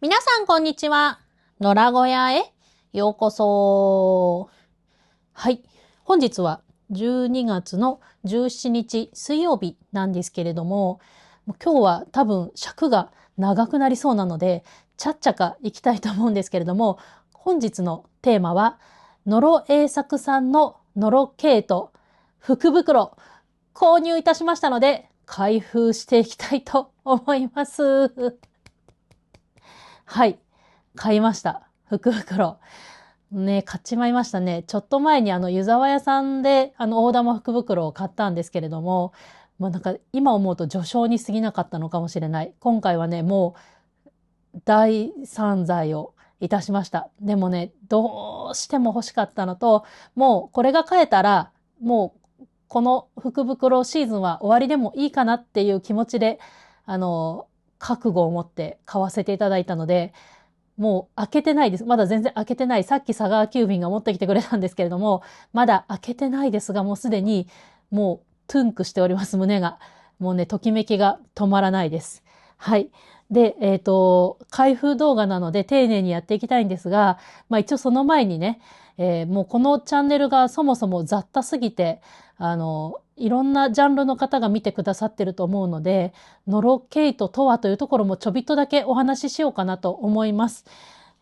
皆さんこんにちは。野良小屋へようこそ。はい。本日は12月の17日水曜日なんですけれども、今日は多分尺が長くなりそうなので、ちゃっちゃか行きたいと思うんですけれども、本日のテーマは、野呂栄作さんの野呂ケイト福袋購入いたしましたので、開封していきたいと思います。はい。買いました。福袋。ね、買っちまいましたね。ちょっと前に湯沢屋さんで大玉福袋を買ったんですけれども、なんか今思うと序章に過ぎなかったのかもしれない。今回はね、もう大散財をいたしました。でもね、どうしても欲しかったのと、もうこれが買えたら、もうこの福袋シーズンは終わりでもいいかなっていう気持ちで、覚悟を持って買わせていただいたので、もう開けてないです。まだ全然開けてない。さっき佐川急便が持ってきてくれたんですけれども、まだ開けてないですが、もうすでにもうトゥンクしております、胸が。もうね、ときめきが止まらないです。はい。で、開封動画なので丁寧にやっていきたいんですが、一応その前にね、もうこのチャンネルがそもそも雑多すぎて、いろんなジャンルの方が見てくださってると思うので、ノロケイトとはというところもちょびっとだけお話ししようかなと思います。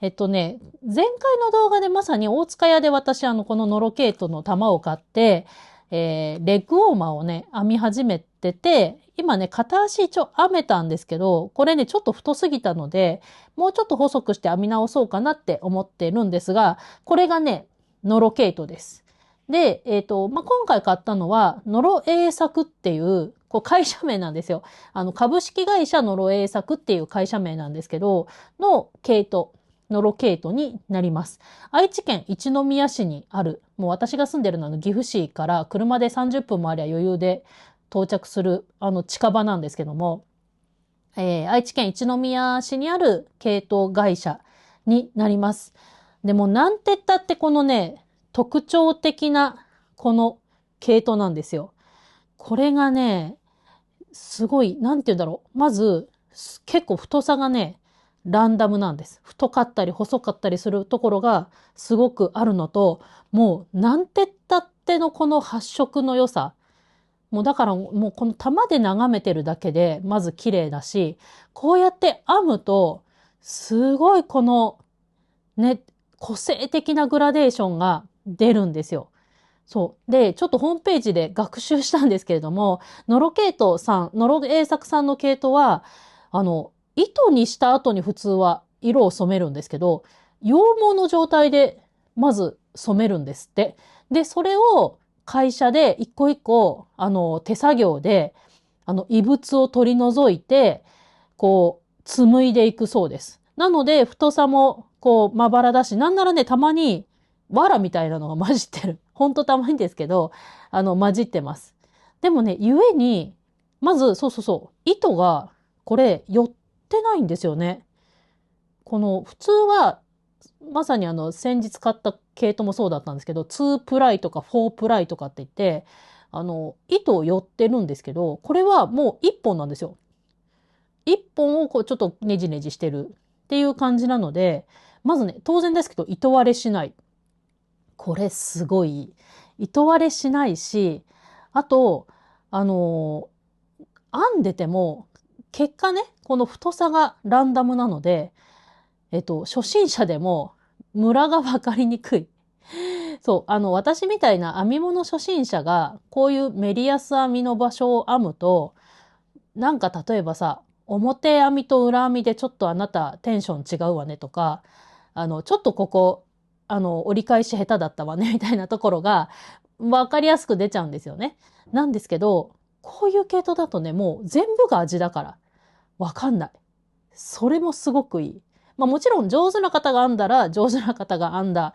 前回の動画でまさに大塚屋で私このノロケイトの玉を買って、レッグウォーマーをね、編み始めてて、今ね、片足一応編めたんですけど、これね、ちょっと太すぎたので、もうちょっと細くして編み直そうかなって思ってるんですが、これがね、ノロケイトです。で、今回買ったのは、ノロ栄作っていう、会社名なんですよ。株式会社ノロ栄作っていう会社名なんですけど、のケイト、ノロケイトになります。愛知県一宮市にある、もう私が住んでるのは岐阜市から車で30分もありゃ余裕で到着する、近場なんですけども、愛知県一宮市にある系統会社になります。でもなんて言ったってこのね、特徴的なこの系統なんですよ。これがね、すごい、なんて言うんだろう。まず、結構太さがね、ランダムなんです。太かったり細かったりするところがすごくあるのと、もうなんて言ったってのこの発色の良さ。もうだからもうこの玉で眺めてるだけでまず綺麗だし、こうやって編むと、すごいこのね、個性的なグラデーションが出るんですよ。そう。で、ちょっとホームページで学習したんですけれども、ノロケイトさん、ノロ栄作さんの毛糸は、糸にした後に普通は色を染めるんですけど、羊毛の状態でまず染めるんですって。で、それを会社で一個一個、手作業で、異物を取り除いて、紡いでいくそうです。なので、太さも、まばらだし、なんならね、たまに、藁みたいなのが混じってる。ほんとたまにですけど、混じってます。でもね、ゆえに、まず、そうそうそう、糸が、これ、寄ってないんですよね。この、普通は、まさに先日買った毛糸もそうだったんですけど、2プライとか4プライとかって言って、糸を寄ってるんですけど、これはもう1本なんですよ。1本をちょっとネジネジしてるっていう感じなので、まずね、当然ですけど、糸割れしない。これすごい。糸割れしないし、あと、編んでても、結果ね、この太さがランダムなので、初心者でもムラが分かりにくい。そう、私みたいな編み物初心者が、こういうメリヤス編みの場所を編むと、なんか例えばさ、表編みと裏編みでちょっとあなたテンション違うわねとか、ちょっとここ、折り返し下手だったわねみたいなところが、わかりやすく出ちゃうんですよね。なんですけど、こういう系統だとね、もう全部が味だから、わかんない。それもすごくいい。もちろん上手な方が編んだら、上手な方が編んだ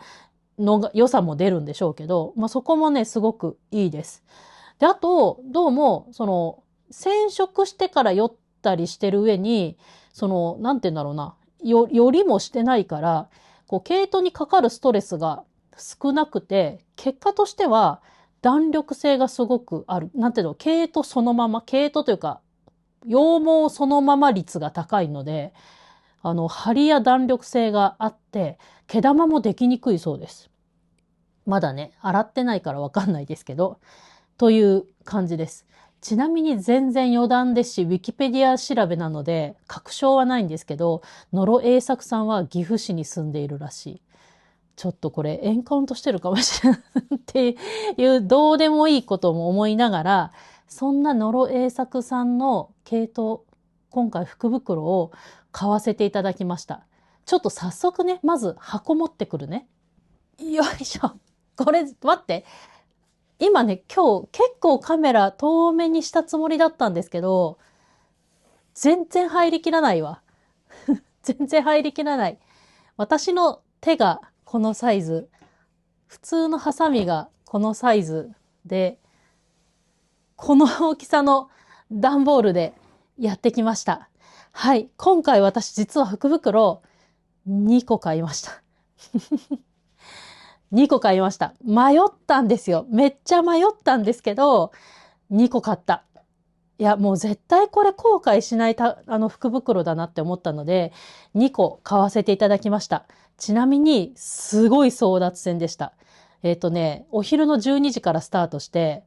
のが良さも出るんでしょうけど、そこもね、すごくいいです。で、あと、どうも、染色してから酔ったりしてる上に、なんて言うんだろうな、よりもしてないから、毛糸にかかるストレスが少なくて、結果としては弾力性がすごくある。なんていうの、毛糸そのまま、毛糸というか、羊毛そのまま率が高いので、張りや弾力性があって、毛玉もできにくいそうです。まだね、洗ってないからわかんないですけど、という感じです。ちなみに全然余談ですし、ウィキペディア調べなので、確証はないんですけど、野呂栄作さんは岐阜市に住んでいるらしい。ちょっとこれエンカウントしてるかもしれないっていうどうでもいいことも思いながら、そんな野呂栄作さんの系統、今回福袋を買わせていただきました。ちょっと早速ね、まず箱持ってくるね。よいしょ。これ、待って。今ね、今日結構カメラ遠目にしたつもりだったんですけど、全然入りきらないわ。全然入りきらない。私の手がこのサイズ。普通のハサミがこのサイズで、この大きさの段ボールでやってきました。はい。今回私実は福袋2個買いました。2個買いました。迷ったんですよ。めっちゃ迷ったんですけど、2個買った。いや、もう絶対これ後悔しない福袋だなって思ったので、2個買わせていただきました。ちなみに、すごい争奪戦でした。お昼の12時からスタートして、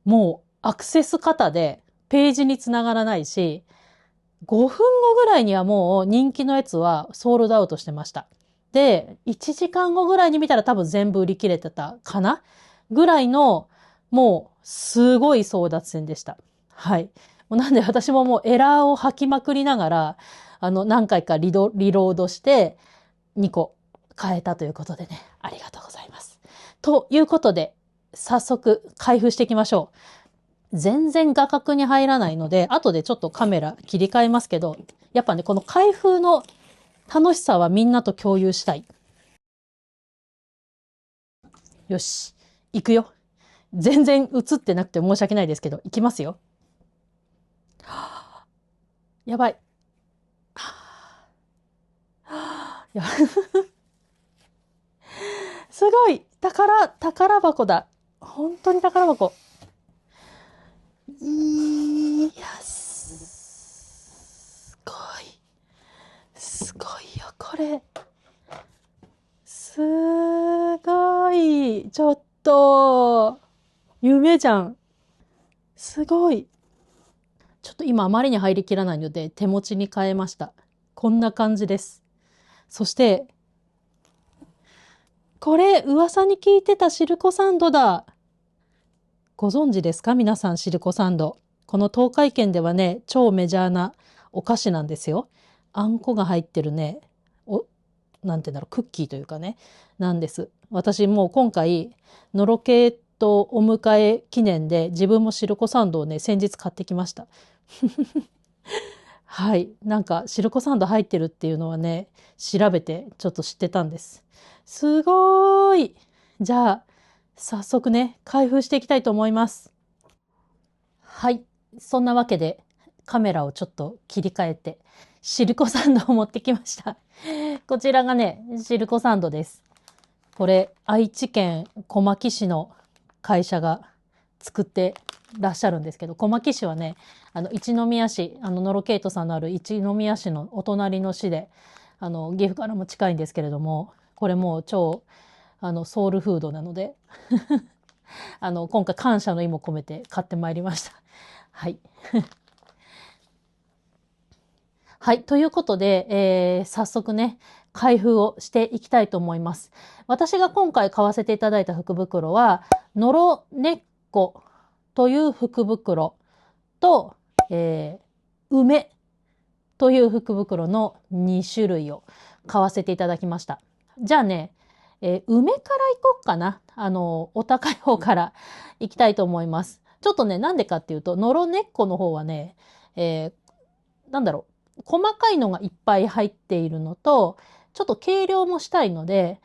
もうアクセス型でページにつながらないし、5分後ぐらいにはもう人気のやつはソールドアウトしてました。で、1時間後ぐらいに見たら多分全部売り切れてたかなぐらいの、もうすごい争奪戦でした。はい。もうなんで私ももうエラーを吐きまくりながら、何回かリロードして2個買えたということでね、ありがとうございます。ということで、早速開封していきましょう。全然画角に入らないので、後でちょっとカメラ切り替えますけど、やっぱね、この開封の楽しさはみんなと共有したい。よし、行くよ。全然映ってなくて申し訳ないですけど、行きますよ。やばい。やすごい宝箱だ。本当に宝箱。いや、すごい。すごいよ、これ。すごい。ちょっと、夢じゃん。すごい。ちょっと今あまりに入りきらないので手持ちに変えました。こんな感じです。そして、これ噂に聞いてたシルコサンドだ。ご存知ですか皆さん、シルコサンド。この東海圏ではね、超メジャーなお菓子なんですよ。あんこが入ってるね、なんて言うんだろう、クッキーというかね、なんです。私もう今回、のろけとお迎え記念で自分もシルコサンドをね、先日買ってきました。はい。なんか、シルコサンド入ってるっていうのはね、調べてちょっと知ってたんです。すごーい。じゃあ、早速ね、開封していきたいと思います。はい。そんなわけで、カメラをちょっと切り替えて、シルコサンドを持ってきました。こちらがね、シルコサンドです。これ、愛知県小牧市の会社が作ってらっしゃるんですけど、小牧市はね、一宮市、ノロケイトさんのある一宮市のお隣の市で、岐阜からも近いんですけれども、これもう超、ソウルフードなので今回感謝の意も込めて買ってまいりました。はい。はい。ということで、早速ね、開封をしていきたいと思います。私が今回買わせていただいた福袋は、のろねっこという福袋と、梅という福袋の2種類を買わせていただきました。じゃあね、梅からいこうかな。お高い方からいきたいと思います。ちょっとね、なんでかっていうと、のろねっこの方はね、なんだろう、細かいのがいっぱい入っているのと、ちょっと計量もしたいので、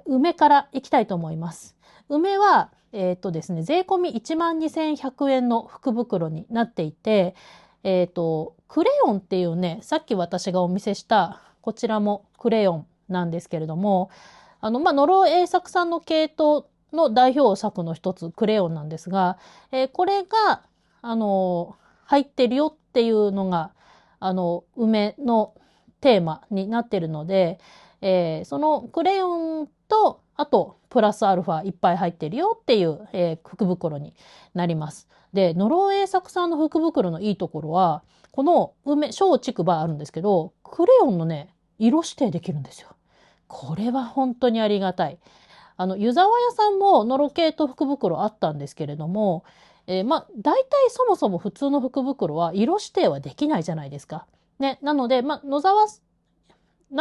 梅からいきたいと思います。梅は、ですね、税込み12,100円の福袋になっていて、クレヨンっていうね、さっき私がお見せした、こちらもクレヨンなんですけれども、ノロ栄作さんの系統の代表作の一つ、クレヨンなんですが、これが、入ってるよっていうのが、梅のテーマになってるので、そのクレヨンと、あと、プラスアルファいっぱい入ってるよっていう、福袋になります。で、ノロウェー作さんの福袋のいいところは、この小竹馬あるんですけど、クレヨンのね、色指定できるんですよ。これは本当にありがたい。湯沢屋さんもノロ系と福袋あったんですけれども、大体そもそも普通の福袋は色指定はできないじゃないですか。ね。なので、な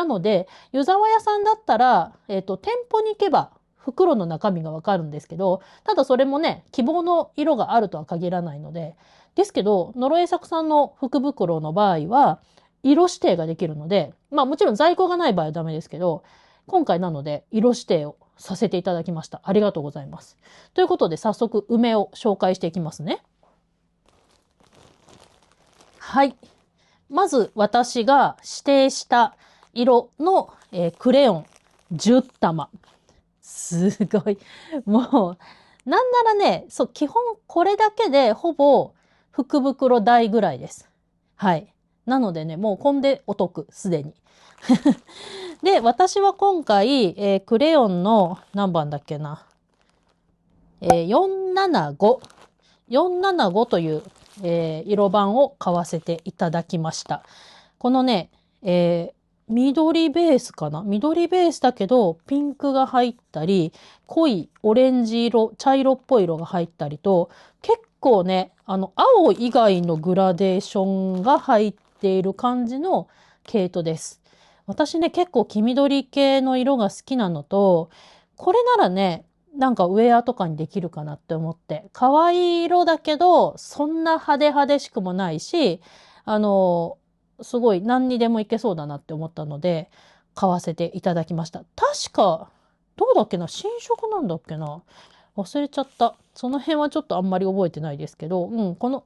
ので、湯沢屋さんだったら、店舗に行けば袋の中身がわかるんですけど、ただそれもね、希望の色があるとは限らないので、ですけど、ノロエ作さんの福袋の場合は、色指定ができるので、もちろん在庫がない場合はダメですけど、今回なので色指定をさせていただきました。ありがとうございます。ということで早速梅を紹介していきますね。はい。まず私が指定した色の、クレヨン10玉。すごい。もう、なんならね、そう、基本これだけでほぼ福袋代ぐらいです。はい。なのでね、もうこんでお得、すでに。で、私は今回、クレヨンの何番だっけな。475。475という、色番を買わせていただきました。このね、緑ベースかな、緑ベースだけど、ピンクが入ったり、濃いオレンジ色、茶色っぽい色が入ったりと、結構ね、青以外のグラデーションが入っている感じの毛糸です。私ね、結構黄緑系の色が好きなのと、これならね、なんかウェアとかにできるかなって思って。可愛い色だけど、そんな派手派手しくもないし、すごい何にでもいけそうだなって思ったので、買わせていただきました。確か、どうだっけな、新色なんだっけな。忘れちゃった。その辺はちょっとあんまり覚えてないですけど、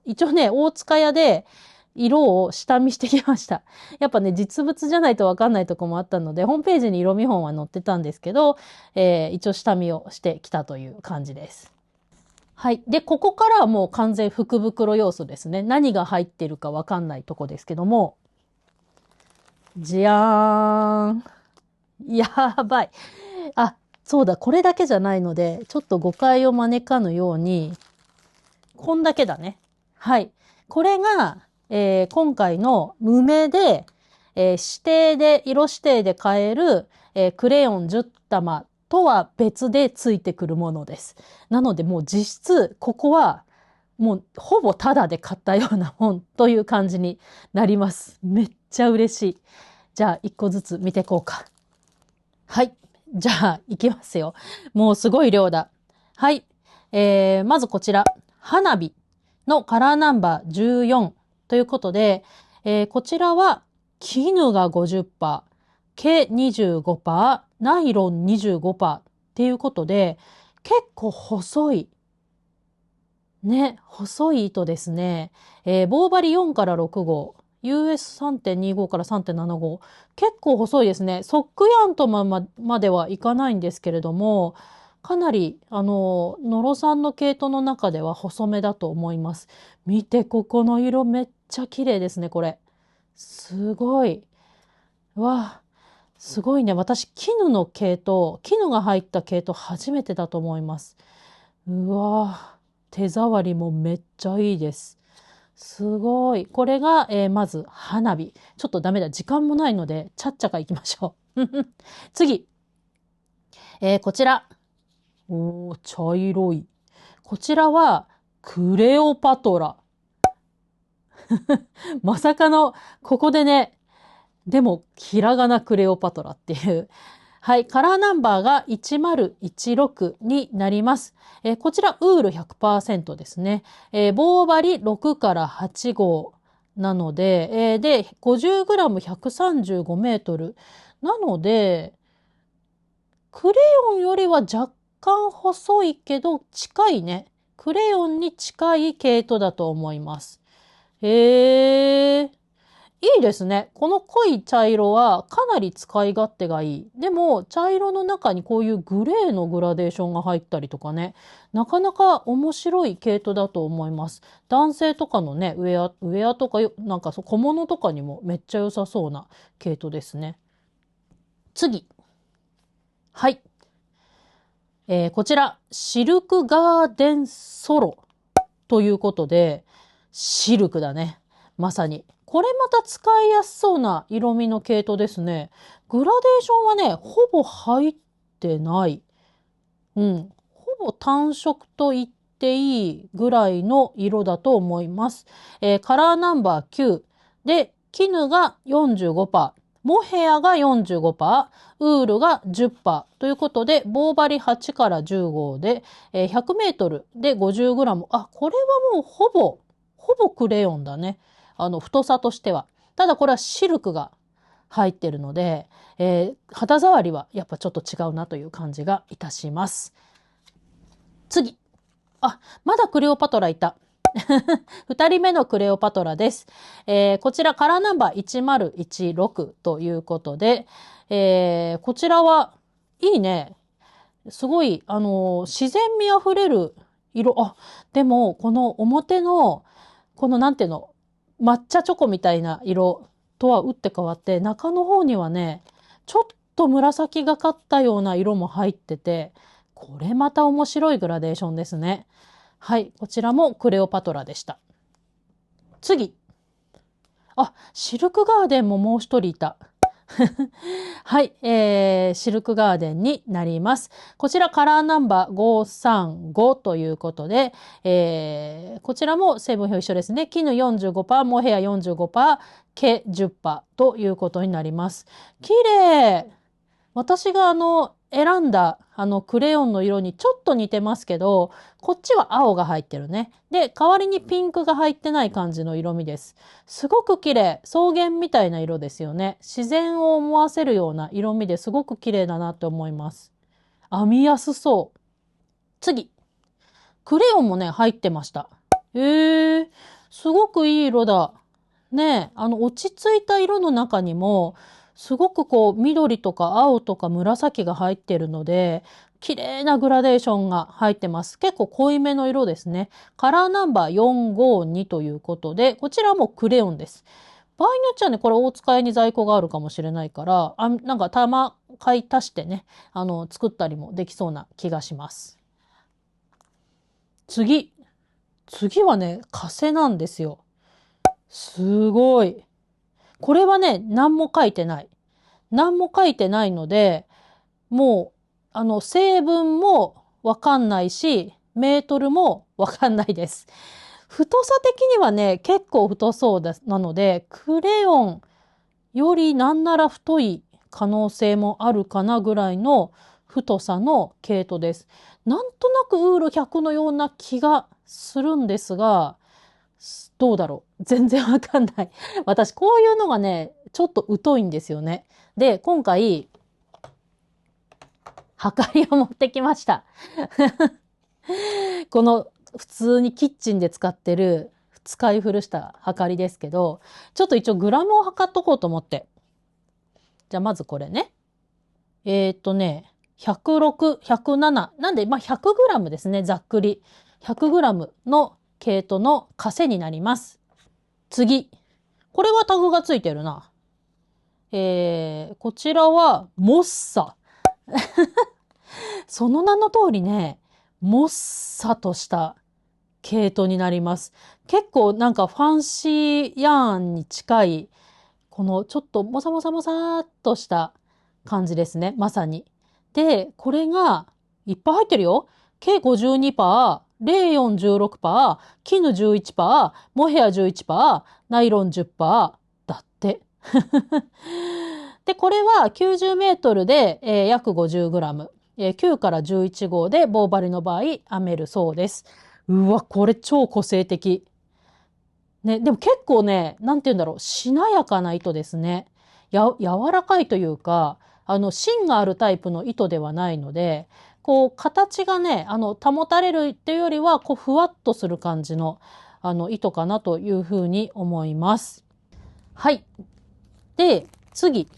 一応ね、大塚屋で色を下見してきました。やっぱね、実物じゃないとわかんないとこもあったので、ホームページに色見本は載ってたんですけど、一応下見をしてきたという感じです。はい。で、ここからはもう完全福袋要素ですね。何が入ってるかわかんないとこですけども、じゃーん。やばい。あ、そうだ、これだけじゃないので、ちょっと誤解を招かぬように、こんだけだね。はい。これが、今回の無名で、色指定で買える、クレヨン10玉とは別でついてくるものです。なのでもう実質、ここは、もうほぼタダで買ったような本という感じになります。めっちゃ嬉しい。じゃあ、一個ずつ見ていこうか。はい。じゃあ、いきますよ。もうすごい量だ。はい。まずこちら。花火のカラーナンバー14ということで、こちらは絹が50%、毛25%、ナイロン25%っていうことで、結構細い。ね、細い糸ですね。棒針4から6号。US3.25 から3.75。結構細いですね。ソックヤンとまではいかないんですけれども、かなり、ノロさんの毛糸の中では細めだと思います。見て、ここの色めっちゃ綺麗ですね、これ。すごい。わあ、すごいね。私、絹が入った毛糸初めてだと思います。うわあ、手触りもめっちゃいいです。すごい。これが、まず、花火。ちょっとダメだ。時間もないので、ちゃっちゃか行きましょう。次。こちら。おー、茶色い。こちらは、クレオパトラ。まさかの、ここでね、でも、ひらがなクレオパトラっていう。はい。カラーナンバーが1016になります。こちら、ウール100%ですね。棒針6から8号なので、で、50g135 メートル。なので、クレヨンよりは若干細いけど、近いね。クレヨンに近い毛糸だと思います。へー。いいですね。この濃い茶色はかなり使い勝手がいい。でも、茶色の中にこういうグレーのグラデーションが入ったりとかね、なかなか面白い毛糸だと思います。男性とかのね、ウェアとかなんか小物とかにもめっちゃ良さそうな毛糸ですね。次。はい。こちら、シルクガーデンソロということで、シルクだね。まさに。これまた使いやすそうな色味の毛糸ですね。グラデーションはね、ほぼ入ってない。うん。ほぼ単色と言っていいぐらいの色だと思います。カラーナンバー9で、絹が45%。モヘアが45%、ウールが10%ということで、棒針8から15で、100メートルで50グラム。あ、これはもうほぼクレヨンだね。太さとしては。ただこれはシルクが入ってるので、肌触りはやっぱちょっと違うなという感じがいたします。次。あ、まだクレオパトラいた。二人目のクレオパトラです。こちらカラーナンバー1016ということで、こちらはいいね。すごい、自然味あふれる色。あ、でも、この表の、このなんていうの、抹茶チョコみたいな色とは打って変わって、中の方にはね、ちょっと紫がかったような色も入ってて、これまた面白いグラデーションですね。はい、こちらもクレオパトラでした。次。あ、シルクガーデンももう一人いた。はい、シルクガーデンになります。こちらカラーナンバー535ということで、こちらも成分表一緒ですね。絹45%、モヘア45%、毛10%ということになります。綺麗。私が選んだクレヨンの色にちょっと似てますけど、こっちは青が入ってるね。で、代わりにピンクが入ってない感じの色味です。すごく綺麗。草原みたいな色ですよね。自然を思わせるような色味ですごく綺麗だなって思います。編みやすそう。次。クレヨンもね、入ってました。すごくいい色だ。ねえ、落ち着いた色の中にも、すごくこう、緑とか青とか紫が入ってるので、綺麗なグラデーションが入ってます。結構濃いめの色ですね。カラーナンバー452ということで、こちらもクレヨンです。場合によっちゃね、これ大使いに在庫があるかもしれないから、なんか玉買い足してね、作ったりもできそうな気がします。次はね、枷なんですよ。すごい。これはね、何も書いてない。何も書いてないので、もう、成分もわかんないし、メートルもわかんないです。太さ的にはね、結構太そうなので、クレヨンよりなんなら太い可能性もあるかなぐらいの太さの毛糸です。なんとなくウール100のような気がするんですが、どうだろう。全然わかんない。私、こういうのがね、ちょっと疎いんですよね。で、今回、はかりを持ってきました。この、普通にキッチンで使ってる、使い古したはかりですけど、ちょっと一応グラムを測っとこうと思って。じゃあ、まずこれね。106、107。なんで、まあ、100グラムですね。ざっくり。100グラムの毛糸の枷になります。次。これはタグがついてるな。こちらは、モッサ。その名の通りね、もっさとした毛糸になります。結構なんかファンシーヤーンに近い、このちょっともさもさもさーっとした感じですね。まさに。で、これがいっぱい入ってるよ。計52%、レーヨン16%、絹11%、モヘア11%、ナイロン10%だって。で、これは90メートルで、約50グラム。9から11号で棒針の場合編めるそうです。うわ、これ超個性的。ね、でも結構ね、なんて言うんだろう、しなやかな糸ですね。柔らかいというか、芯があるタイプの糸ではないので、こう、形がね、保たれるっていうよりは、こう、ふわっとする感じの、糸かなというふうに思います。はい。で、次。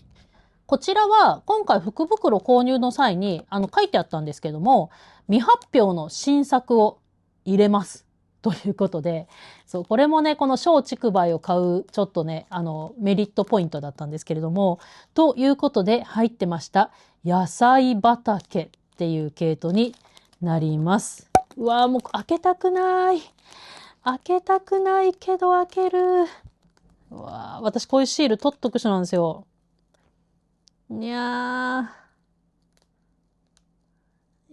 こちらは今回福袋購入の際に書いてあったんですけども、未発表の新作を入れます。ということで、そう、これもね、この小竹梅を買う、ちょっとね、メリットポイントだったんですけれども、ということで入ってました、野菜畑っていう系統になります。うわー、もう開けたくない。開けたくないけど開ける。うわー、私こういうシール取っとく人なんですよ。にゃ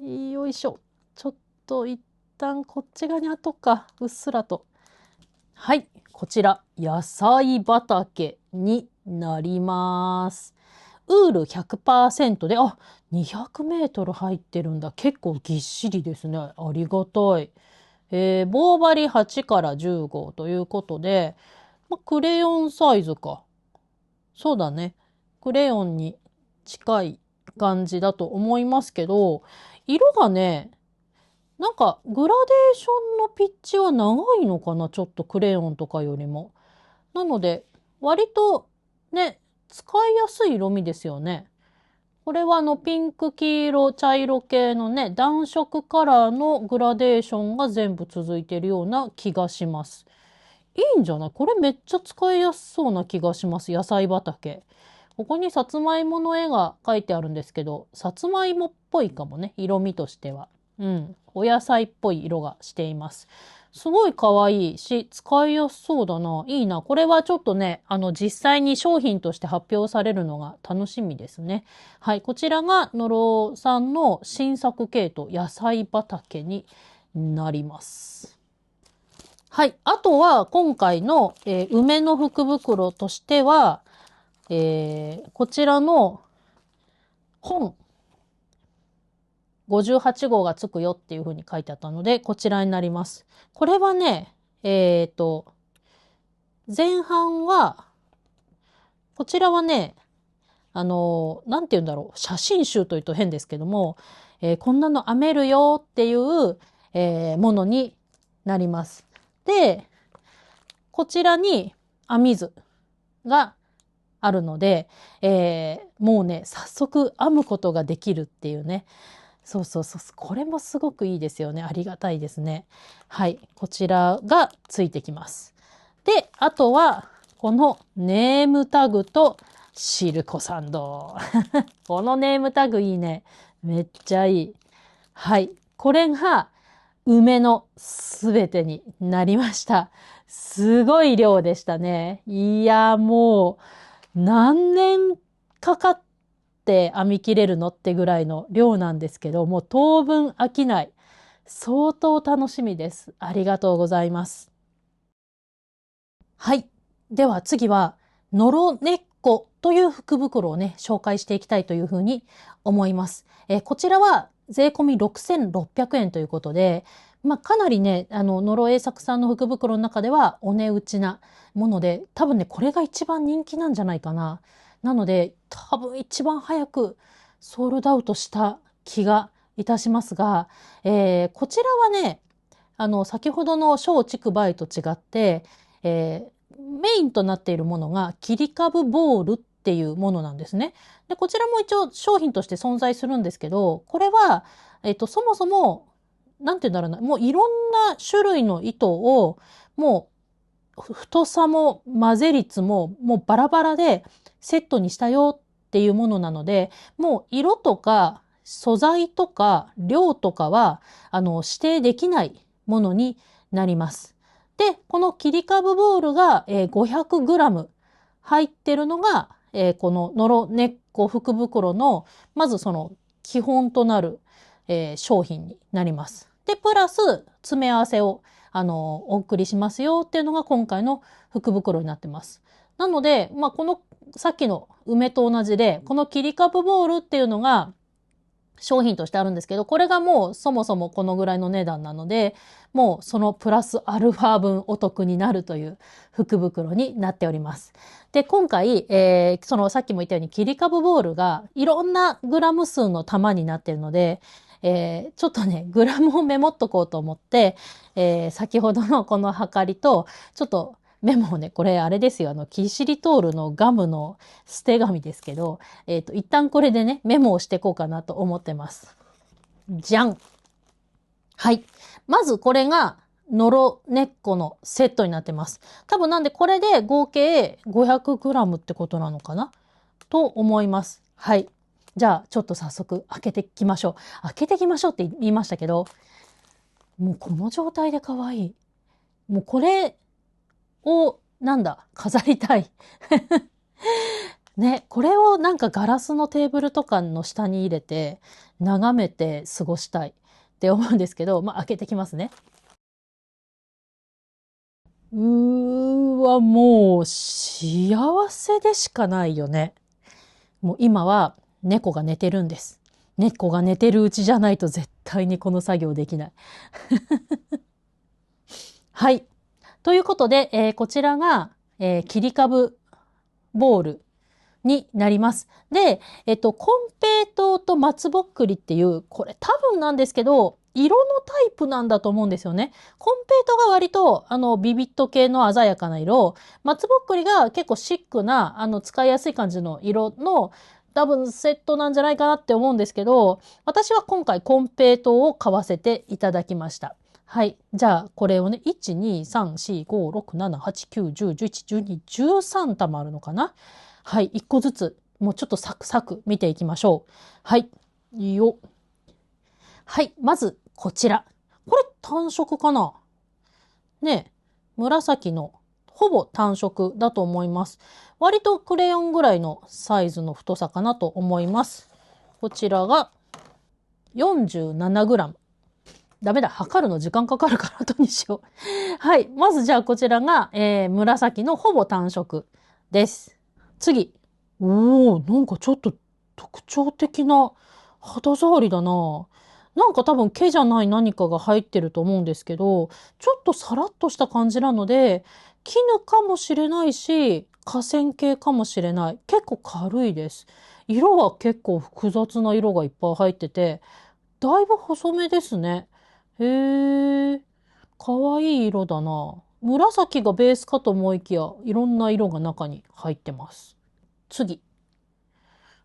ー。よいしょ。ちょっと一旦こっち側にあとか。うっすらと。はい。こちら、野菜畑になります。ウール 100% で、あ、200メートル入ってるんだ。結構ぎっしりですね。ありがたい。棒針8から15ということで、クレヨンサイズか。そうだね。クレヨンに近い感じだと思いますけど、色がね、なんかグラデーションのピッチは長いのかな、ちょっとクレヨンとかよりも。なので、割とね、使いやすい色味ですよね。これはピンク、黄色、茶色系のね、暖色カラーのグラデーションが全部続いているような気がします。いいんじゃない？これめっちゃ使いやすそうな気がします。野菜畑。ここにさつまいもの絵が描いてあるんですけど、さつまいもっぽいかもね、色味としては。うん。お野菜っぽい色がしています。すごい可愛いし、使いやすそうだな。いいな。これはちょっとね、実際に商品として発表されるのが楽しみですね。はい。こちらが、野呂さんの新作系統、野菜畑になります。はい。あとは、今回の、梅の福袋としては、こちらの本、58号がつくよっていう風に書いてあったので、こちらになります。これはね、前半は、こちらはね、なんて言うんだろう、写真集というと変ですけども、こんなの編めるよっていう、ものになります。で、こちらに編み図があるので、もうね、早速編むことができるっていうね。そうそうそう。これもすごくいいですよね。ありがたいですね。はい。こちらがついてきます。で、あとは、このネームタグとシルコサンド。このネームタグいいね。めっちゃいい。はい。これが梅のすべてになりました。すごい量でしたね。いや、もう何年かかって編み切れるのってぐらいの量なんですけど、もう当分飽きない。相当楽しみです。ありがとうございます。はい。では次は、のろねっこという福袋をね、紹介していきたいというふうに思います。こちらは税込み6600円ということで、かなりね、のろえ作さんの福袋の中ではお値打ちなもので、多分ね、これが一番人気なんじゃないかな。なので、多分一番早くソールドアウトした気がいたしますが、こちらはね、先ほどの小竹梅と違って、メインとなっているものが切り株ボールっていうものなんですね。で、こちらも一応商品として存在するんですけど、これは、そもそも、なんて言うんだろうな、もういろんな種類の糸を、もう太さも混ぜ率ももうバラバラでセットにしたよっていうものなので、もう色とか素材とか量とかは、指定できないものになります。で、この切り株ボールが、500g 入ってるのが、こののろ根っこ福袋の、まずその基本となる、商品になります。で、プラス詰め合わせを、お送りしますよっていうのが今回の福袋になってます。なので、このさっきの梅と同じで、この切り株ボールっていうのが、商品としてあるんですけど、これがもうそもそもこのぐらいの値段なので、もうそのプラスアルファ分お得になるという福袋になっております。で、今回、そのさっきも言ったように切り株ボールがいろんなグラム数の玉になっているので、ちょっとね、グラムをメモっとこうと思って、先ほどのこの測りと、ちょっとメモをね、これあれですよ。キシリトールのガムの捨て紙ですけど、一旦これでね、メモをしていこうかなと思ってます。じゃん。はい。まずこれが、ノロ根っこのセットになってます。多分なんでこれで合計 500g ってことなのかなと思います。はい。じゃあ、ちょっと早速開けていきましょう。開けていきましょうって言いましたけど、もうこの状態で可愛い。もうこれを、なんだ、飾りたい。ね、これをなんかガラスのテーブルとかの下に入れて、眺めて過ごしたいって思うんですけど、まあ開けてきますね。もう幸せでしかないよね。もう今は猫が寝てるんです。猫が寝てるうちじゃないと絶対にこの作業できない。はい。ということで、こちらが、切り株ボールになります。で、コンペイトーと松ぼっくりっていう、これ多分なんですけど、色のタイプなんだと思うんですよね。コンペイトーが割と、ビビット系の鮮やかな色、松ぼっくりが結構シックな、使いやすい感じの色の、多分セットなんじゃないかなって思うんですけど、私は今回コンペイトーを買わせていただきました。はい。じゃあ、これをね、1、2、3、4、5、6、7、8、9、10、11、12、13玉あるのかな。はい。1個ずつ、もうちょっとサクサク見ていきましょう。はい。いいよ。はい。まず、こちら。これ単色かなね。紫の、ほぼ単色だと思います。割とクレヨンぐらいのサイズの太さかなと思います。こちらが 47g。ダメだ。測るの時間かかるから後にしよう。はい。まずじゃあこちらが、紫のほぼ単色です。次。なんかちょっと特徴的な肌触りだな。なんか多分毛じゃない何かが入ってると思うんですけど、ちょっとサラッとした感じなので、絹かもしれないし、河川系かもしれない。結構軽いです。色は結構複雑な色がいっぱい入ってて、だいぶ細めですね。へえ、かわいい色だな。紫がベースかと思いきや、いろんな色が中に入ってます。次。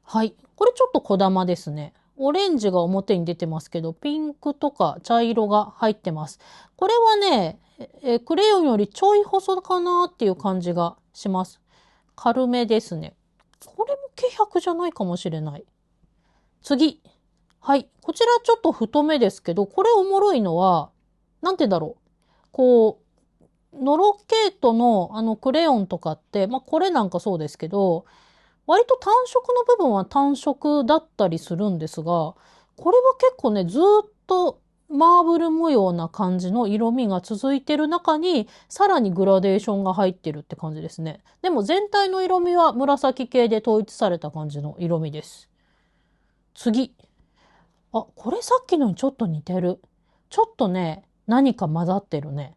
はい。これちょっと小玉ですね。オレンジが表に出てますけど、ピンクとか茶色が入ってます。これはね、クレヨンよりちょい細かなっていう感じがします。軽めですね。これも毛100じゃないかもしれない。次。はい。こちらちょっと太めですけど、これおもろいのは、なんて言うんだろう。こう、ノロケートのクレヨンとかって、まあこれなんかそうですけど、割と単色の部分は単色だったりするんですが、これは結構ね、ずーっとマーブル模様な感じの色味が続いてる中に、さらにグラデーションが入ってるって感じですね。でも全体の色味は紫系で統一された感じの色味です。次。あ、これさっきのにちょっと似てる。ちょっとね、何か混ざってるね。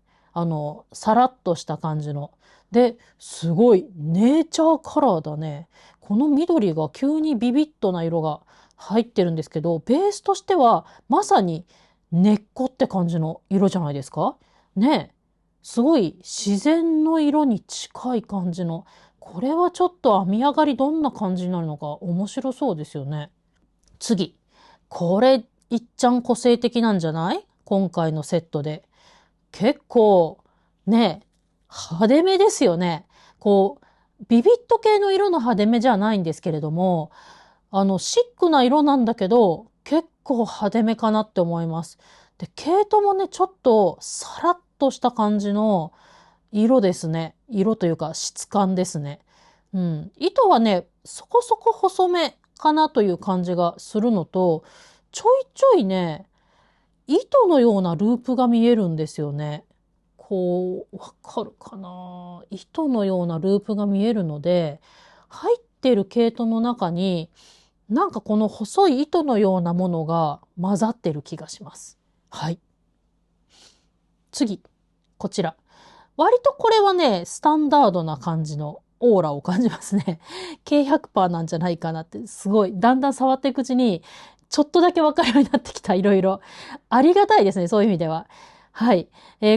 さらっとした感じの。で、すごい、ネイチャーカラーだね。この緑が急にビビッドな色が入ってるんですけど、ベースとしてはまさに根っこって感じの色じゃないですかね。すごい自然の色に近い感じの。これはちょっと編み上がりどんな感じになるのか面白そうですよね。次。これ、いっちゃん個性的なんじゃない今回のセットで。結構、ね、派手めですよね。こう、ビビット系の色の派手めじゃないんですけれども、シックな色なんだけど、結構派手めかなって思います。で、毛糸もね、ちょっとさらっとした感じの色ですね。色というか質感ですね。うん。糸はね、そこそこ細めかなという感じがするのと、ちょいちょいね、糸のようなループが見えるんですよね。こう、わかるかな糸のようなループが見えるので、入ってる毛糸の中に、なんかこの細い糸のようなものが混ざってる気がします。はい。次。こちら。割とこれはね、スタンダードな感じのオーラを感じますね。計100%なんじゃないかなって、すごい、だんだん触っていくうちに、ちょっとだけわかるようになってきた、いろいろ。ありがたいですね、そういう意味では。はい。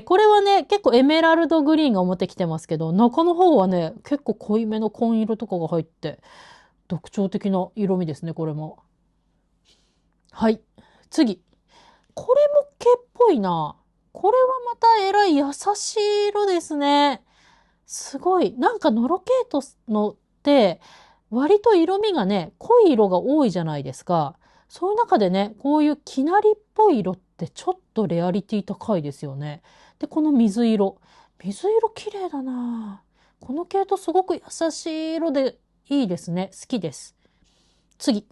これはね、結構エメラルドグリーンが表きてますけど、中の方はね、結構濃いめの紺色とかが入って、特徴的な色味ですね、これも。はい。次。これも毛っぽいな。これはまたえらい優しい色ですね。すごい。なんかノロケイトのって、割と色味がね、濃い色が多いじゃないですか。そういう中でね、こういう生なりっぽい色ってちょっとレアリティ高いですよね。で、この水色。水色綺麗だな。この系統すごく優しい色でいいですね。好きです。次。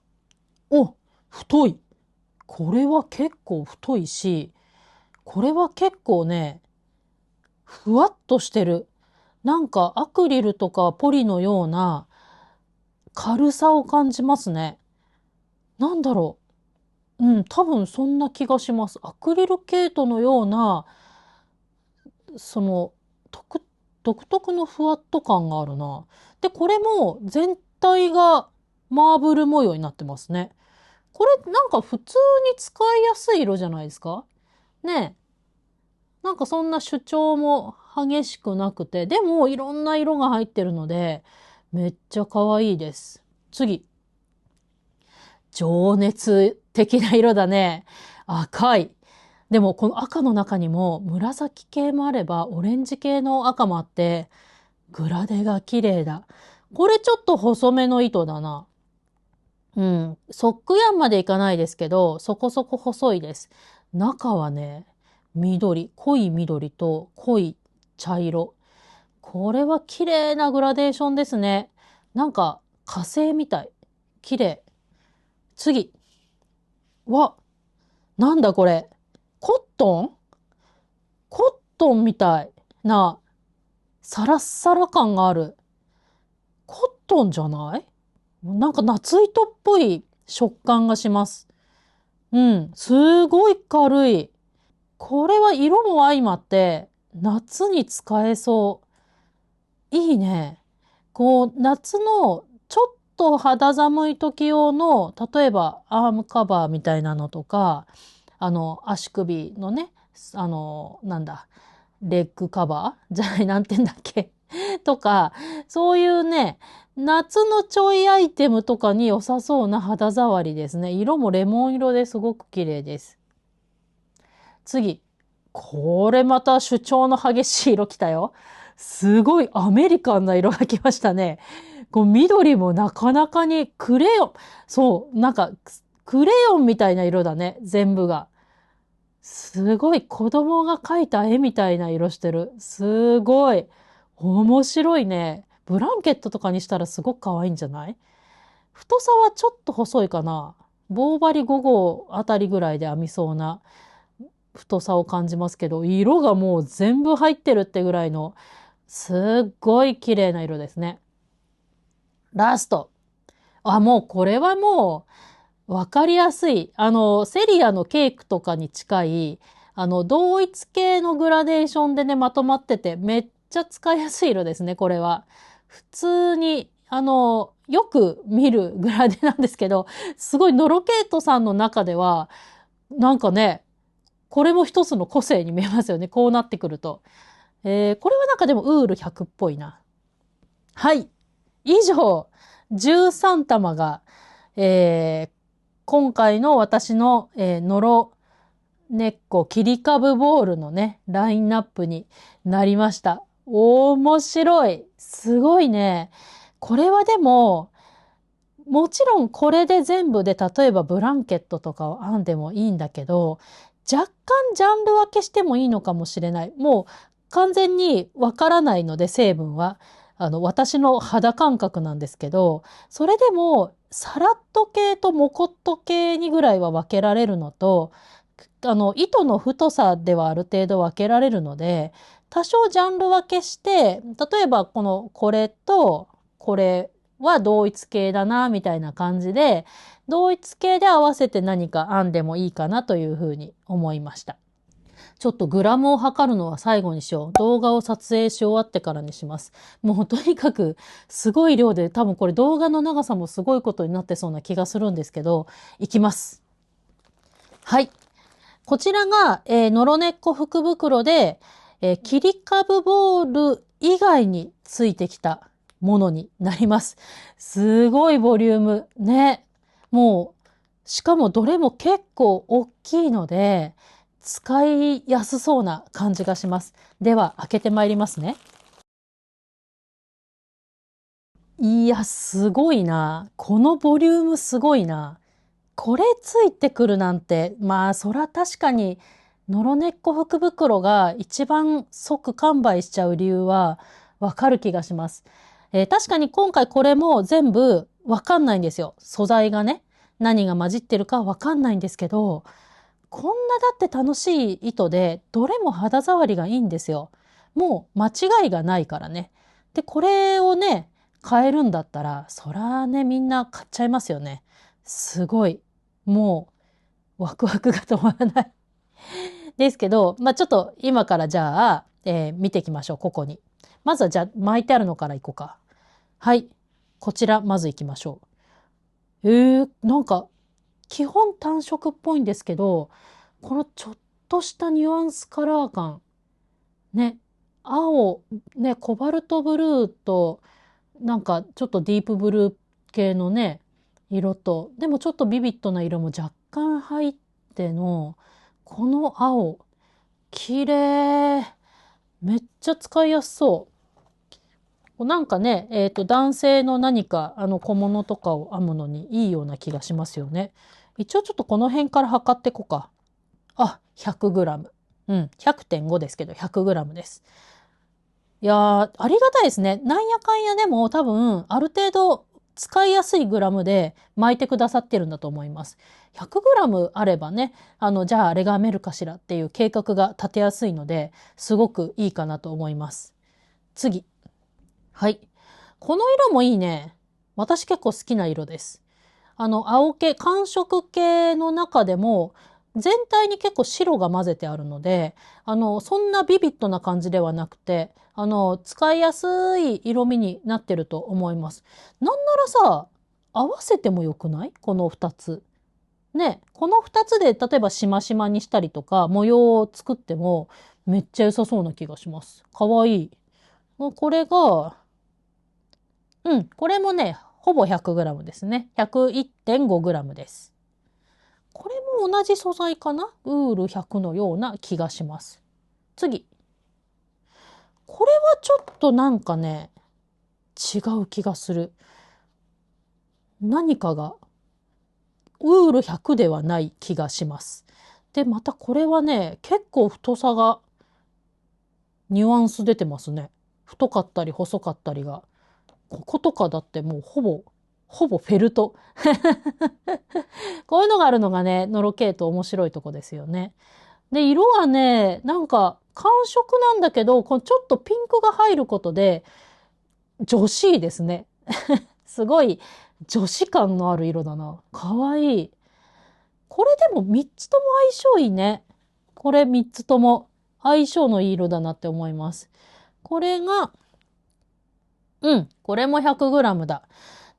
お、太い。これは結構太いし、これは結構ね、ふわっとしてる。なんかアクリルとかポリのような軽さを感じますね。なんだろう。うん、多分そんな気がします。アクリルケイトのような、その、独特のふわっと感があるな。で、これも全体がマーブル模様になってますね。これなんか普通に使いやすい色じゃないですかね。なんかそんな主張も激しくなくて、でもいろんな色が入ってるので、めっちゃ可愛いです。次。情熱的な色だね。赤い。でもこの赤の中にも紫系もあればオレンジ系の赤もあって、グラデが綺麗だ。これちょっと細めの糸だな。うん。ソックヤンまでいかないですけど、そこそこ細いです。中はね、緑、濃い緑と濃い茶色。これは綺麗なグラデーションですね。なんか火星みたい。綺麗。次。わ、なんだこれ。コットンコットンみたいな、サラッサラ感がある。コットンじゃないなんか夏糸っぽい食感がします。うん。すごい軽い。これは色も相まって、夏に使えそう。いいね。こう、夏のちょっと肌寒い時用の、例えばアームカバーみたいなのとか、足首のね、なんだ、レッグカバーじゃない、なんて言うんだっけとか、そういうね、夏のちょいアイテムとかに良さそうな肌触りですね。色もレモン色ですごく綺麗です。次。これまた主張の激しい色きたよ。すごいアメリカンな色が来ましたね。こう緑もなかなかにクレヨン。そう、なんかクレヨンみたいな色だね。全部が。すごい子供が描いた絵みたいな色してる。すごい。面白いね。ブランケットとかにしたらすごく可愛いんじゃない？太さはちょっと細いかな。棒針5号あたりぐらいで編みそうな太さを感じますけど、色がもう全部入ってるってぐらいの、すっごい綺麗な色ですね。ラスト。あ、もうこれはもう、わかりやすい。セリアのケークとかに近い、同一系のグラデーションでね、まとまってて、めっちゃ使いやすい色ですね、これは。普通に、よく見るグラデなんですけど、すごいノロケートさんの中では、なんかね、これも一つの個性に見えますよね。こうなってくると。これはなんかでもウール100っぽいな。はい。以上、13玉が、今回の私の、ノロ根っこ切り株ボールのね、ラインナップになりました。面白い。すごいね。これはでも、もちろんこれで全部で例えばブランケットとかを編んでもいいんだけど、若干ジャンル分けしてもいいのかもしれない。もう完全にわからないので成分は。私の肌感覚なんですけど、それでもサラット系とモコット系にぐらいは分けられるのと、糸の太さではある程度分けられるので、多少ジャンル分けして、例えばこれとこれは同一系だな、みたいな感じで、同一系で合わせて何か編んでもいいかなというふうに思いました。ちょっとグラムを測るのは最後にしよう。動画を撮影し終わってからにします。もうとにかくすごい量で、多分これ動画の長さもすごいことになってそうな気がするんですけど、いきます。はい。こちらが、のろねっこ福袋で、切り株ボール以外についてきたものになります。すごいボリューム。ね。もう、しかもどれも結構大きいので、使いやすそうな感じがします。では、開けてまいりますね。いや、すごいな。このボリュームすごいな。これついてくるなんて、まあ、そら確かに、のろねっこ福袋が一番即完売しちゃう理由はわかる気がします。確かに今回これも全部わかんないんですよ。素材がね、何が混じってるかわかんないんですけど、こんなだって楽しい糸で、どれも肌触りがいいんですよ。もう間違いがないからね。で、これをね、買えるんだったら、そらね、みんな買っちゃいますよね。すごい。もう、ワクワクが止まらないですけど、まあちょっと今からじゃあ、見ていきましょう、ここに。まずはじゃあ巻いてあるのからいこうか。はい。こちら、まず行きましょう。なんか、基本単色っぽいんですけど、このちょっとしたニュアンスカラー感。ね。青、ね、コバルトブルーと、なんかちょっとディープブルー系のね、色と、でもちょっとビビッドな色も若干入っての、この青、綺麗。めっちゃ使いやすそう。なんかね、男性の何か、小物とかを編むのにいいような気がしますよね。一応ちょっとこの辺から測っていこうか。あ、100グラム。うん、100.5ですけど、100グラムです。いやー、ありがたいですね。なんやかんやでも多分、ある程度使いやすいグラムで巻いてくださってるんだと思います。100グラムあればね、じゃああれが編めるかしらっていう計画が立てやすいので、すごくいいかなと思います。次。はい。この色もいいね。私結構好きな色です。青系、寒色系の中でも、全体に結構白が混ぜてあるので、そんなビビッドな感じではなくて、使いやすい色味になってると思います。なんならさ、合わせてもよくないこの二つ。ね、この二つで例えばしましまにしたりとか、模様を作ってもめっちゃ良さそうな気がします。かわいい。これが、うん、これもね、ほぼ 100g ですね。101.5g です。これも同じ素材かなウール100のような気がします。次。これはちょっとなんかね、違う気がする。何かが、ウール100ではない気がします。で、またこれはね、結構太さがニュアンス出てますね。太かったり細かったりが。こことかだってもうほぼフェルト。こういうのがあるのがね、ノロケイト面白いとこですよね。で、色はね、なんか寒色なんだけど、このちょっとピンクが入ることで、女子ですね。すごい女子感のある色だな。かわいい。これでも3つとも相性いいね。これ3つとも相性のいい色だなって思います。これが、うん、これも 100g だ。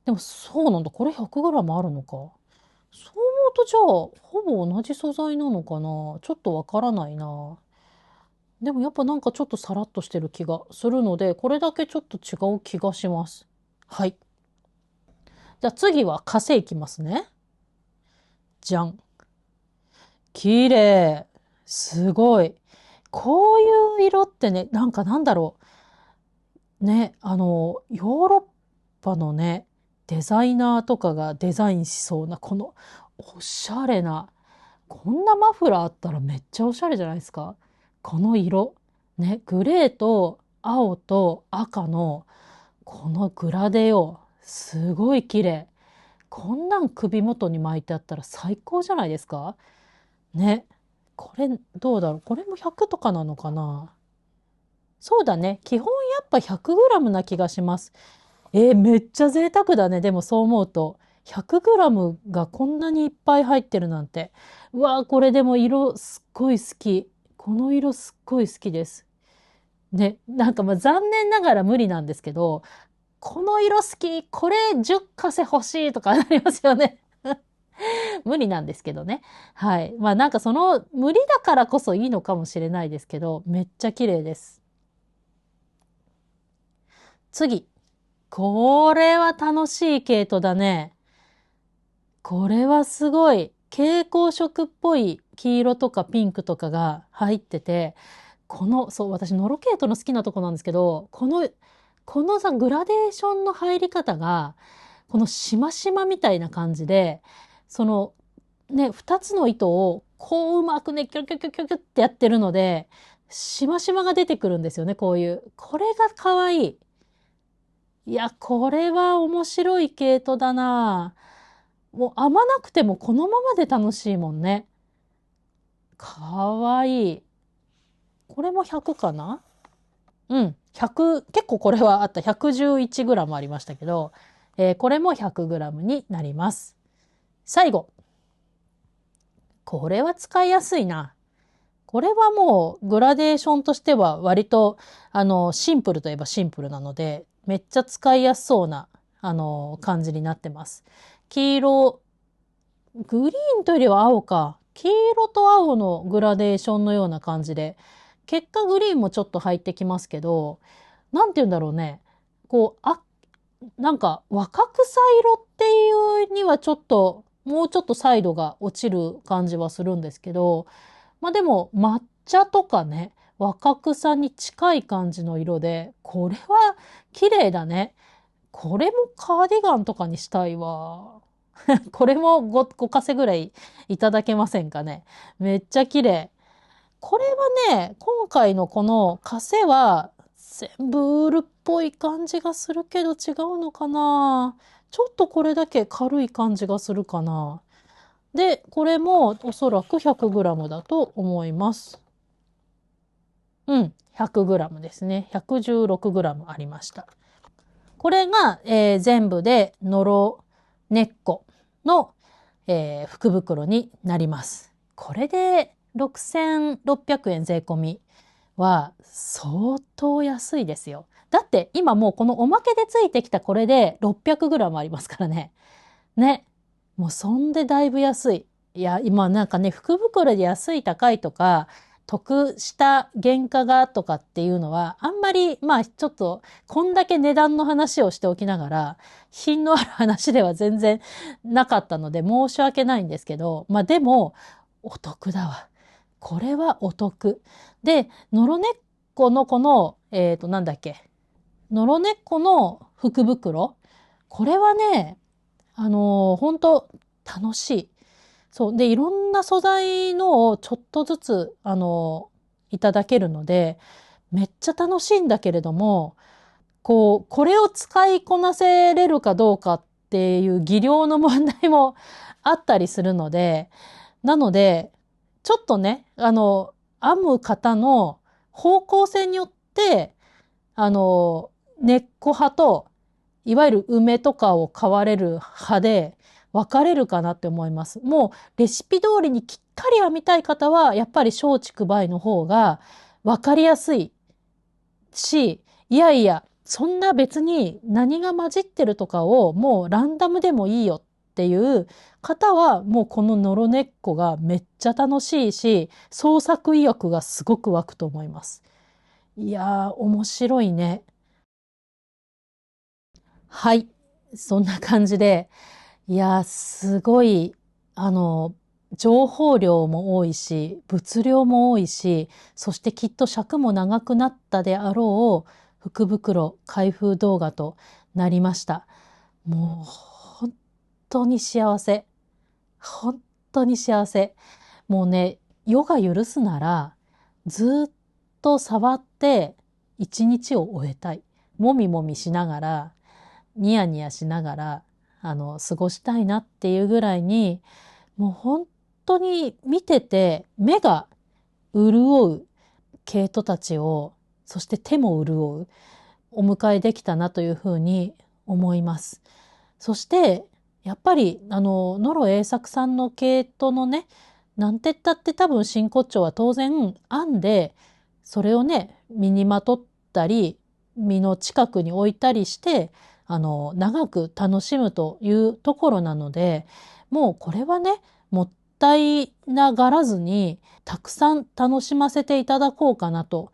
でもそうなんだ。これ 100g あるのか。そう思うとじゃあ、ほぼ同じ素材なのかな。ちょっとわからないな。でもやっぱなんかちょっとサラッとしてる気がするので、これだけちょっと違う気がします。はい。じゃあ次は火いきますね。じゃん。綺麗。すごい。こういう色ってね、なんかなんだろう。ね、ヨーロッパのね、デザイナーとかがデザインしそうな、このおしゃれな、こんなマフラーあったらめっちゃおしゃれじゃないですか。この色。ね、グレーと青と赤のこのグラデよ。すごい綺麗。こんなん首元に巻いてあったら最高じゃないですかね。これどうだろうこれも100とかなのかなそうだね。基本やっぱ 100g な気がします。めっちゃ贅沢だね。でもそう思うと。100g がこんなにいっぱい入ってるなんて。うわー、これでも色すっごい好き。この色すっごい好きです。ね、なんかまあ残念ながら無理なんですけど、この色好き、これ10カセ欲しいとかなりますよね。無理なんですけどね。はい。まあなんかその無理だからこそいいのかもしれないですけど、めっちゃ綺麗です。次。これは楽しい毛糸だね。これはすごい。蛍光色っぽい黄色とかピンクとかが入ってて、そう、私ノロケイトの好きなとこなんですけど、このさ、グラデーションの入り方が、このしましまみたいな感じで、その、ね、二つの糸をこううまくね、キョキョキョキョキョってやってるので、しましまが出てくるんですよね、こういう。これが可愛い。いや、これは面白い毛糸だな。もう編まなくてもこのままで楽しいもんね。かわいい。これも100かな。うん。100、結構これはあった。111グラムありましたけど、これも100グラムになります。最後。これは使いやすいな。これはもうグラデーションとしては割と、シンプルといえばシンプルなので、めっちゃ使いやすそうな、感じになってます。黄色、グリーンというよりは青か。黄色と青のグラデーションのような感じで、結果グリーンもちょっと入ってきますけど、なんて言うんだろうね。こう、なんか若草色っていうにはちょっと、もうちょっと彩度が落ちる感じはするんですけど、まあでも抹茶とかね、若草に近い感じの色で、これは綺麗だね。これもカーディガンとかにしたいわ。これも5カセぐらいいただけませんかね。めっちゃ綺麗。これはね、今回のこのカセは全部ウールっぽい感じがするけど違うのかな。ちょっとこれだけ軽い感じがするかな。で、これもおそらく 100g だと思います。うん、100g ですね。116g ありました。これが、全部でノロ根っこの、福袋になります。これで6600円税込みは相当安いですよ。だって今もうこのおまけでついてきたこれで 600g ありますからね。ね。もうそんでだいぶ安い。いや、今なんかね、福袋で安い高いとか、得した原価がとかっていうのは、あんまり、まあちょっと、こんだけ値段の話をしておきながら、品のある話では全然なかったので申し訳ないんですけど、まあでも、お得だわ。これはお得。で、ノロネッコのこの、なんだっけ。ノロネッコの福袋。これはね、本当楽しい。そう。で、いろんな素材のをちょっとずつ、いただけるので、めっちゃ楽しいんだけれども、これを使いこなせれるかどうかっていう技量の問題もあったりするので、なので、ちょっとね、編む方の方向性によって、あの、根っこ派と、いわゆる梅とかを買われる派で分かれるかなって思います。もうレシピ通りにきっかり編みたい方は、やっぱり松竹梅の方が分かりやすいし、いやいや、そんな別に何が混じってるとかをもうランダムでもいいよっていう方は、もうこのノロネッコがめっちゃ楽しいし、創作意欲がすごく湧くと思います。いやー、面白いね。はい。そんな感じで、いやー、すごい、情報量も多いし、物量も多いし、そしてきっと尺も長くなったであろう福袋開封動画となりました。もう、本当に幸せ。本当に幸せ。もうね、世が許すなら、ずっと触って一日を終えたい。もみもみしながら、ニヤニヤしながら、過ごしたいなっていうぐらいに、もう本当に見てて、目が潤う毛糸たちを、そして手も潤う、お迎えできたなというふうに思います。そして、やっぱり、野呂栄作さんの毛糸のね、なんてったって多分真骨頂は当然編んで、それをね、身にまとったり、身の近くに置いたりして、長く楽しむというところなので、もうこれはね、もったいながらずに、たくさん楽しませていただこうかなと、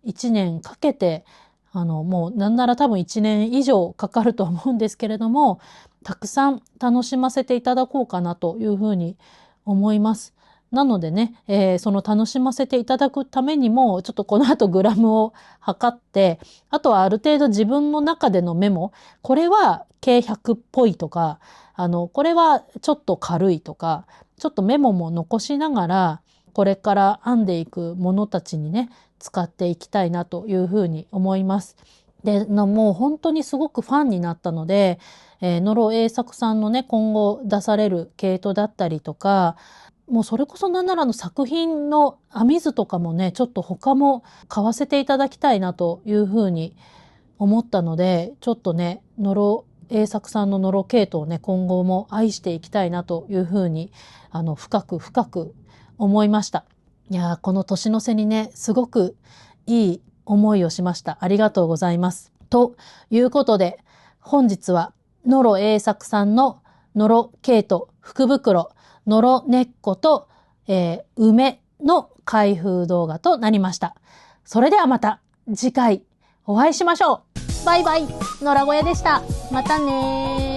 1年かけて、もうなんなら多分1年以上かかると思うんですけれども、たくさん楽しませていただこうかなというふうに思います。なのでね、その楽しませていただくためにも、ちょっとこの後グラムを測って、あとはある程度自分の中でのメモ、これは計100っぽいとか、これはちょっと軽いとか、ちょっとメモも残しながら、これから編んでいくものたちにね、使っていきたいなというふうに思います。で、もう本当にすごくファンになったので、野呂栄作さんのね、今後出される毛糸だったりとか、もうそれこそなんなら作品の編み図とかもね、ちょっと他も買わせていただきたいなというふうに思ったので、ちょっとね、野呂栄作さんの野呂毛糸をね、今後も愛していきたいなというふうに、深く深く思いました。いやー、この年の瀬にね、すごくいい思いをしました。ありがとうございます。ということで、本日は野呂栄作さんの野呂毛糸福袋、野呂根っこと、梅の開封動画となりました。それではまた次回お会いしましょう。バイバイ、野良小屋でした。またねー。